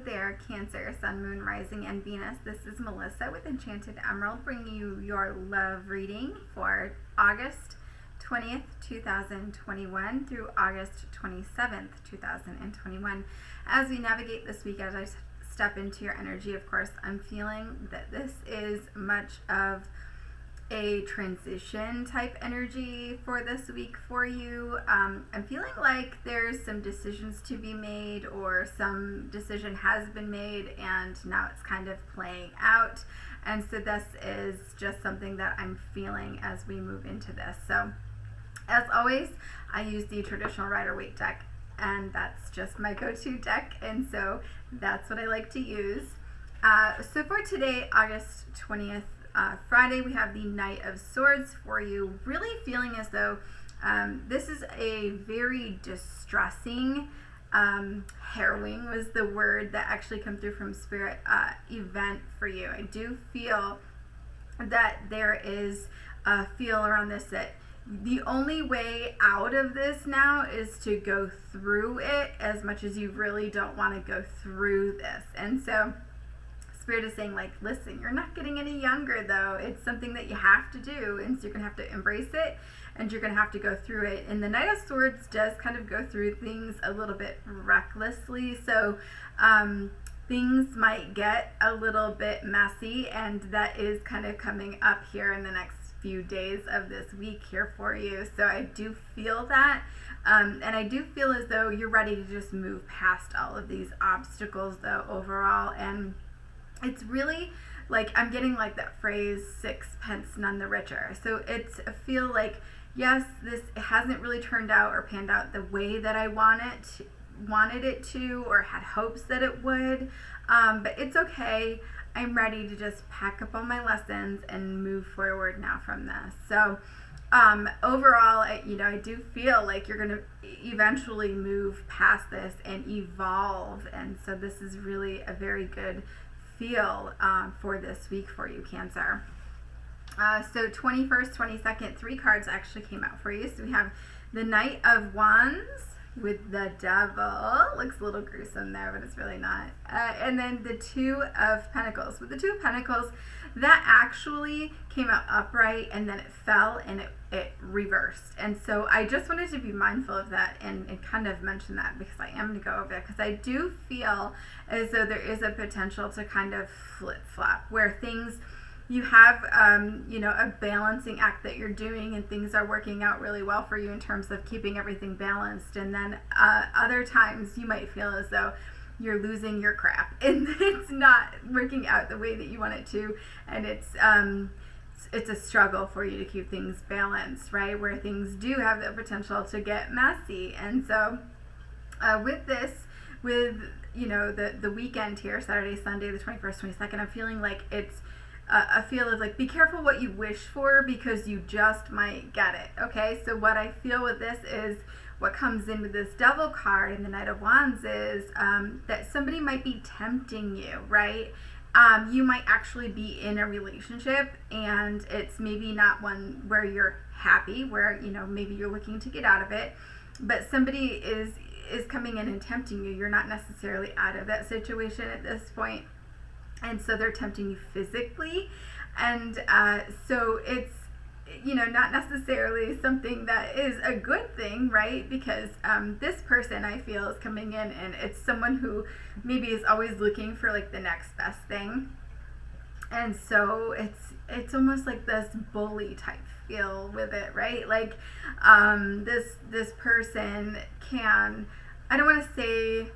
there, Cancer, Sun, Moon, Rising, and Venus. This is Melissa with Enchanted Emerald, bringing you your love reading for August 20th, 2021 through August 27th, 2021. As we navigate this week, as I step into your energy, of course, I'm feeling that this is much of a transition type energy for this week for you. I'm feeling like there's some decisions to be made, or some decision has been made and now it's kind of playing out. And so this is just something that I'm feeling as we move into this. So as always, I use the traditional Rider-Waite deck, and that's just my go-to deck, and so that's what I like to use. So for today, August 20th, Friday, we have the Knight of Swords for you. Really feeling as though this is a very distressing, harrowing was the word that actually come through from Spirit, event for you. I do feel that there is a feel around this that the only way out of this now is to go through it, as much as you really don't want to go through this. And so Spirit is saying, like, listen, you're not getting any younger, though. It's something that you have to do, and so you're going to have to embrace it, and you're going to have to go through it. And the Knight of Swords does kind of go through things a little bit recklessly, so things might get a little bit messy, and that is kind of coming up here in the next few days of this week here for you. So I do feel that. And I do feel as though you're ready to just move past all of these obstacles, though, overall. And it's really like, I'm getting like that phrase, sixpence none the richer. So it's a feel like, yes, this hasn't really turned out or panned out the way that I wanted it to, or had hopes that it would, but it's okay. I'm ready to just pack up all my lessons and move forward now from this. So overall, I do feel like you're going to eventually move past this and evolve, and so this is really a very good feel for this week for you, Cancer. So 21st, 22nd, 3 cards actually came out for you. So we have the Knight of Wands with the Devil. Looks a little gruesome there, but it's really not. And then the Two of Pentacles. With the Two of Pentacles, that actually came out upright, and then it fell, and it reversed. And so I just wanted to be mindful of that and kind of mention that, because I am going to go over it, because I do feel as though there is a potential to kind of flip-flop, where things, you have a balancing act that you're doing, and things are working out really well for you in terms of keeping everything balanced, and then other times you might feel as though you're losing your crap and it's not working out the way that you want it to, and it's a struggle for you to keep things balanced, right, where things do have the potential to get messy. And so with the weekend here, Saturday, Sunday, the 21st, 22nd, I'm feeling like it's a feel of like, be careful what you wish for, because you just might get it. Okay, so what I feel with this is, what comes in with this Devil card and the Knight of Wands is that somebody might be tempting you, right? You might actually be in a relationship, and it's maybe not one where you're happy, where maybe you're looking to get out of it, but somebody is coming in and tempting you. You're not necessarily out of that situation at this point, and so they're tempting you physically, and so it's not necessarily something that is a good thing, right? Because this person, I feel, is coming in, and it's someone who maybe is always looking for like the next best thing, and so it's almost like this bully type feel with it, right? Like this person can, I don't want to say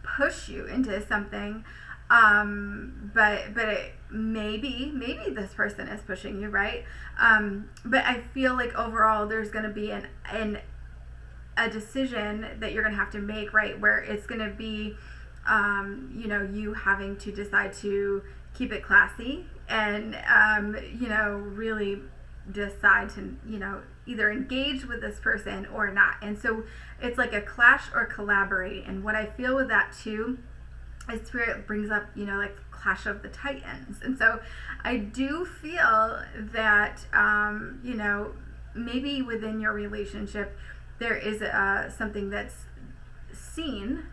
push you into something, but it maybe this person is pushing you, right? But I feel like overall there's going to be a decision that you're going to have to make, right, where it's going to be you having to decide to keep it classy, and really decide to either engage with this person or not. And so it's like a clash or collaborate. And what I feel with that too, Spirit brings up, like Clash of the Titans. And so I do feel that, maybe within your relationship, there is something that's seen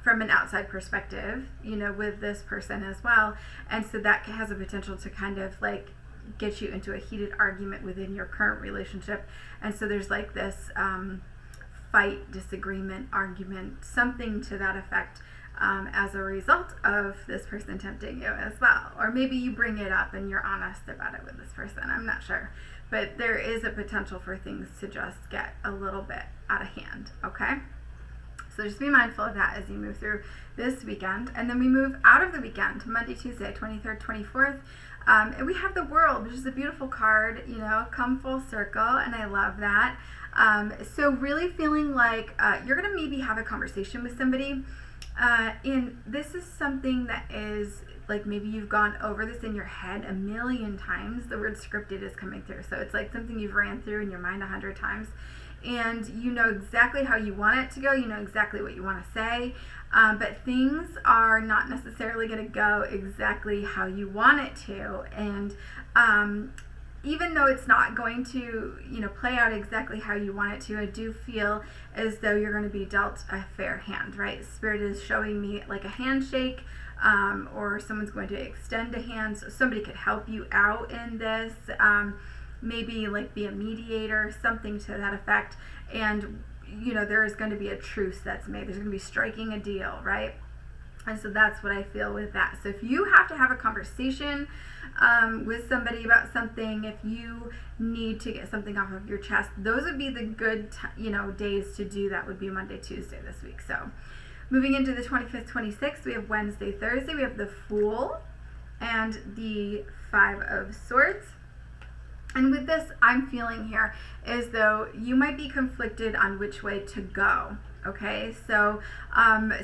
from an outside perspective, you know, with this person as well. And so that has a potential to kind of like get you into a heated argument within your current relationship. And so there's like this fight, disagreement, argument, something to that effect, as a result of this person tempting you as well. Or maybe you bring it up and you're honest about it with this person. I'm not sure. But there is a potential for things to just get a little bit out of hand, okay? So just be mindful of that as you move through this weekend. And then we move out of the weekend, Monday, Tuesday, 23rd, 24th. And we have the World, which is a beautiful card, you know, come full circle, and I love that. So really feeling like you're going to maybe have a conversation with somebody, and this is something that is like maybe you've gone over this in your head a million times. The word scripted is coming through. So it's like something you've ran through in your mind 100 times. And you know exactly how you want it to go. You know exactly what you want to say. But things are not necessarily going to go exactly how you want it to. And even though it's not going to, you know, play out exactly how you want it to, I do feel as though you're going to be dealt a fair hand, right? Spirit is showing me like a handshake, or someone's going to extend a hand. So somebody could help you out in this. Maybe like be a mediator, something to that effect. And, you know, there is going to be a truce that's made. There's going to be striking a deal, right? And so that's what I feel with that. So if you have to have a conversation with somebody about something, if you need to get something off of your chest, those would be the good, you know, days to do that. Would be Monday, Tuesday this week. So moving into the 25th, 26th, we have Wednesday, Thursday. We have the Fool and the Five of Swords. And with this, I'm feeling here as though you might be conflicted on which way to go. Okay, so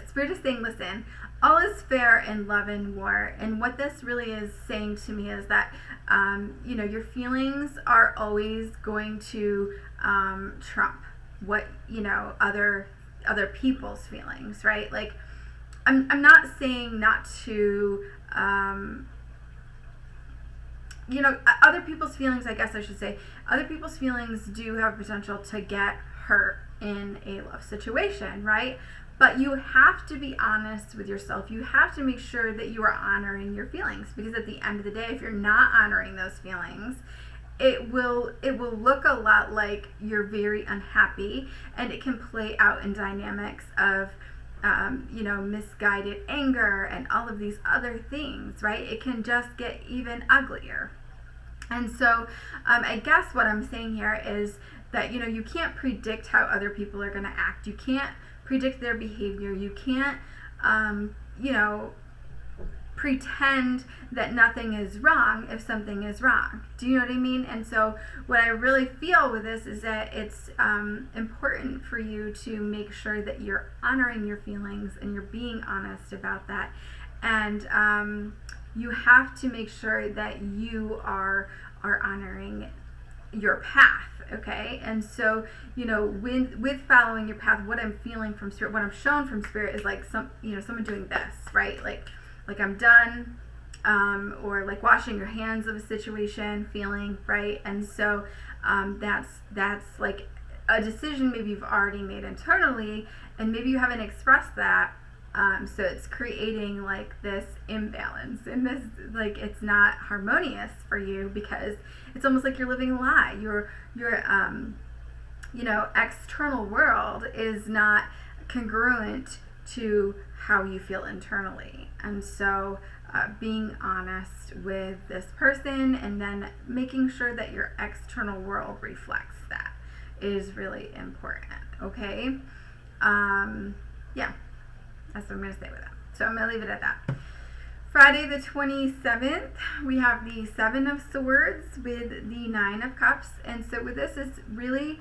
Spirit is saying, listen, all is fair in love and war. And what this really is saying to me is that, you know, your feelings are always going to trump what, you know, other people's feelings, right? Like, I'm not saying not to, you know, other people's feelings, I guess I should say, other people's feelings do have potential to get hurt in a love situation, right? But you have to be honest with yourself. You have to make sure that you are honoring your feelings, because at the end of the day, if you're not honoring those feelings, it will look a lot like you're very unhappy, and it can play out in dynamics of you know, misguided anger and all of these other things, right? It can just get even uglier. And so I guess what I'm saying here is that, you know, you can't predict how other people are going to act. You can't predict their behavior. You can't, you know, pretend that nothing is wrong if something is wrong. Do you know what I mean? And so what I really feel with this is that it's important for you to make sure that you're honoring your feelings and you're being honest about that. And you have to make sure that you are honoring your path, okay? And so, you know, with following your path, what I'm feeling from Spirit, what I'm shown from Spirit is like someone doing this, right? Like I'm done, or like washing your hands of a situation, feeling, right? And so that's like a decision maybe you've already made internally, and maybe you haven't expressed that. So it's creating like this imbalance, and this, like, it's not harmonious for you, because it's almost like you're living a lie. Your you know, external world is not congruent to how you feel internally. And so being honest with this person, and then making sure that your external world reflects that, is really important, okay? Yeah. That's what I'm going to say with that. So I'm going to leave it at that. Friday the 27th, we have the Seven of Swords with the Nine of Cups. And so with this, is really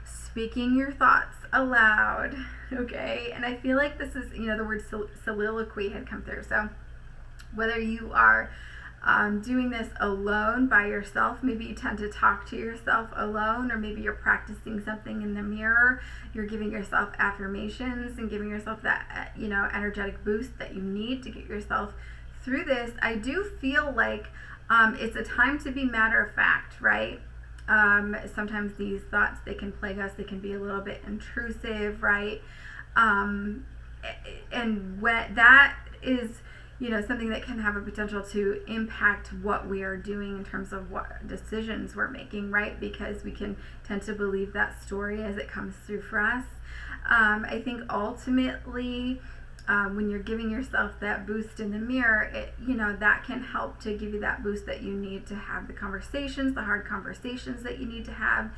speaking your thoughts aloud, okay? And I feel like this is, you know, the word soliloquy had come through. So whether you are doing this alone by yourself, maybe you tend to talk to yourself alone, or maybe you're practicing something in the mirror, you're giving yourself affirmations and giving yourself that, you know, energetic boost that you need to get yourself through this. I do feel like it's a time to be matter of fact, right? Sometimes these thoughts, they can plague us, they can be a little bit intrusive, right? and when that is, you know, something that can have a potential to impact what we are doing in terms of what decisions we're making, right? Because we can tend to believe that story as it comes through for us. I think ultimately, when you're giving yourself that boost in the mirror, it, you know, that can help to give you that boost that you need to have the conversations, the hard conversations that you need to have.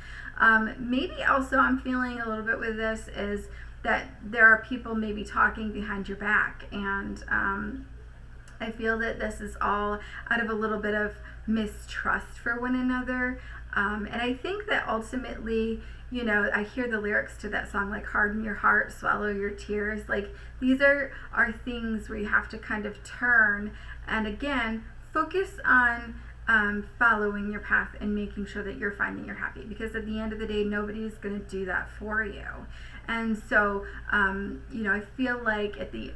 Maybe also I'm feeling a little bit with this is that there are people maybe talking behind your back, and I feel that this is all out of a little bit of mistrust for one another. And I think that ultimately, you know, I hear the lyrics to that song, like harden your heart, swallow your tears. Like these are things where you have to kind of turn and again focus on following your path and making sure that you're finding your happy, because at the end of the day nobody's going to do that for you. And so you know, I feel like at the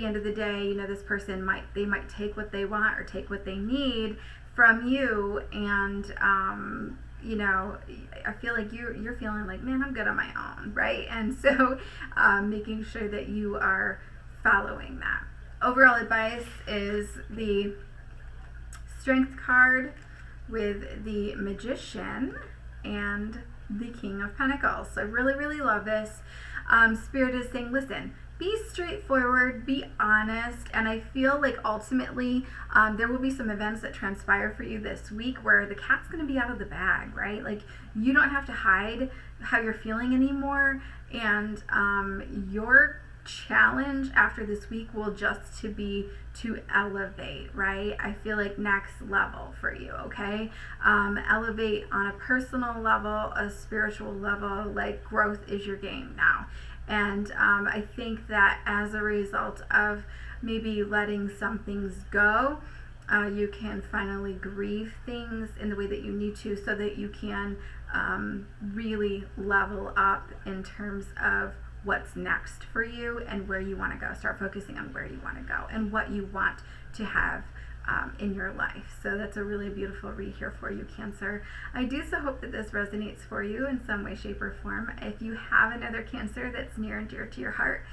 end of the day, you know, this person might take what they want or take what they need from you, and you know, I feel like you're feeling like, man, I'm good on my own, right? And so making sure that you are following that. Overall advice is the Strength card with the Magician and the King of Pentacles. So I really, really love this. Spirit is saying, listen, be straightforward, be honest, and I feel like ultimately there will be some events that transpire for you this week where the cat's going to be out of the bag, right? Like you don't have to hide how you're feeling anymore, and your challenge after this week will just to be to elevate, right? I feel like next level for you, okay? Elevate on a personal level, a spiritual level, like growth is your game now. And I think that as a result of maybe letting some things go, you can finally grieve things in the way that you need to, so that you can really level up in terms of what's next for you and where you want to go. Start focusing on where you want to go and what you want to have in your life. So that's a really beautiful read here for you, Cancer. I do so hope that this resonates for you in some way, shape, or form. If you have another Cancer that's near and dear to your heart,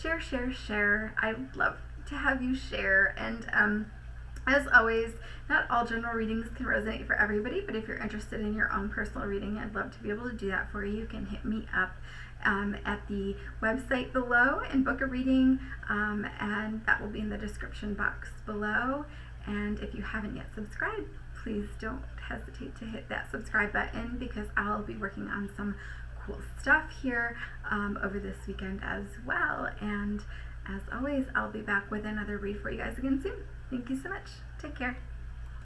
share, share, share. I'd love to have you share. And as always, not all general readings can resonate for everybody, but if you're interested in your own personal reading, I'd love to be able to do that for you. You can hit me up at the website below and book a reading, and that will be in the description box below. And if you haven't yet subscribed, please don't hesitate to hit that subscribe button, because I'll be working on some cool stuff here over this weekend as well. And as always, I'll be back with another read for you guys again soon. Thank you so much. Take care.